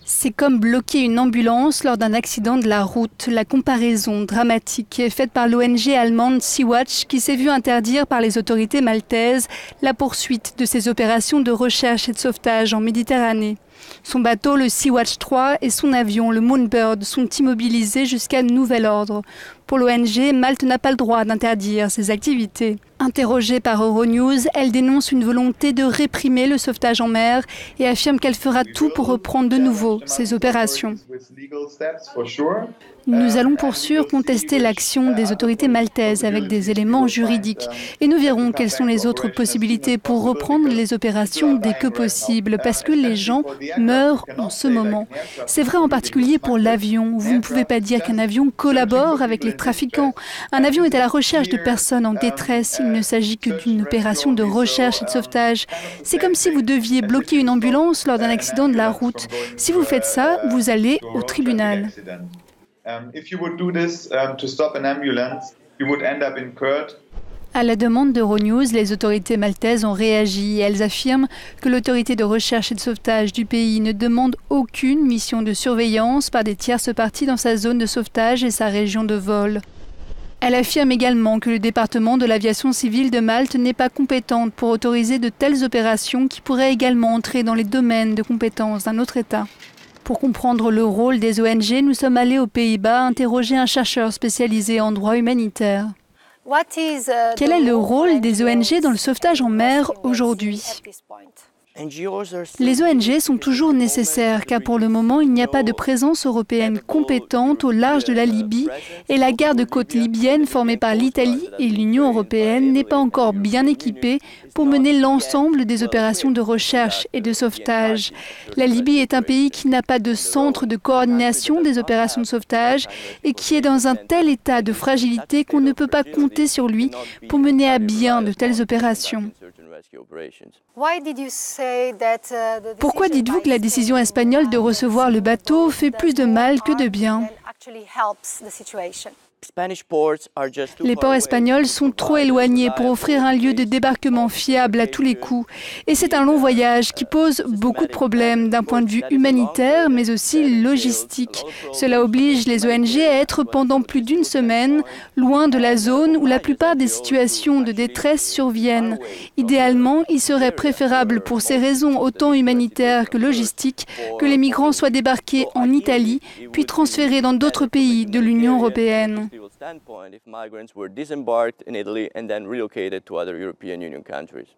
C'est comme bloquer une ambulance lors d'un accident de la route. La comparaison dramatique est faite par l'ONG allemande Sea-Watch qui s'est vue interdire par les autorités maltaises la poursuite de ses opérations de recherche et de sauvetage en Méditerranée. Son bateau, le Sea-Watch 3, et son avion, le Moonbird, sont immobilisés jusqu'à nouvel ordre. Pour l'ONG, Malte n'a pas le droit d'interdire ses activités. Interrogée par Euronews, elle dénonce une volonté de réprimer le sauvetage en mer et affirme qu'elle fera tout pour reprendre de nouveau ses opérations. Nous allons pour sûr contester l'action des autorités maltaises avec des éléments juridiques et nous verrons quelles sont les autres possibilités pour reprendre les opérations dès que possible parce que les gens meurent en ce moment. C'est vrai en particulier pour l'avion. Vous ne pouvez pas dire qu'un avion collabore avec les trafiquants. Un avion est à la recherche de personnes en détresse. Il ne s'agit que d'une opération de recherche et de sauvetage. C'est comme si vous deviez bloquer une ambulance lors d'un accident de la route. Si vous faites ça, vous allez au tribunal. À la demande d'Euronews, les autorités maltaises ont réagi et elles affirment que l'autorité de recherche et de sauvetage du pays ne demande aucune mission de surveillance par des tierces parties dans sa zone de sauvetage et sa région de vol. Elle affirme également que le département de l'aviation civile de Malte n'est pas compétente pour autoriser de telles opérations qui pourraient également entrer dans les domaines de compétences d'un autre État. Pour comprendre le rôle des ONG, nous sommes allés aux Pays-Bas interroger un chercheur spécialisé en droit humanitaire. Quel est le rôle des ONG dans le sauvetage en mer aujourd'hui ? Les ONG sont toujours nécessaires car pour le moment, il n'y a pas de présence européenne compétente au large de la Libye et la garde-côte libyenne formée par l'Italie et l'Union européenne n'est pas encore bien équipée pour mener l'ensemble des opérations de recherche et de sauvetage. La Libye est un pays qui n'a pas de centre de coordination des opérations de sauvetage et qui est dans un tel état de fragilité qu'on ne peut pas compter sur lui pour mener à bien de telles opérations. Pourquoi dites-vous que la décision espagnole de recevoir le bateau fait plus de mal que de bien ? Les ports espagnols sont trop éloignés pour offrir un lieu de débarquement fiable à tous les coups. Et c'est un long voyage qui pose beaucoup de problèmes d'un point de vue humanitaire, mais aussi logistique. Cela oblige les ONG à être pendant plus d'une semaine loin de la zone où la plupart des situations de détresse surviennent. Idéalement, il serait préférable pour ces raisons autant humanitaires que logistiques que les migrants soient débarqués en Italie, puis transférés dans d'autres pays de l'Union européenne. Standpoint if migrants were disembarked in Italy and then relocated to other European Union countries.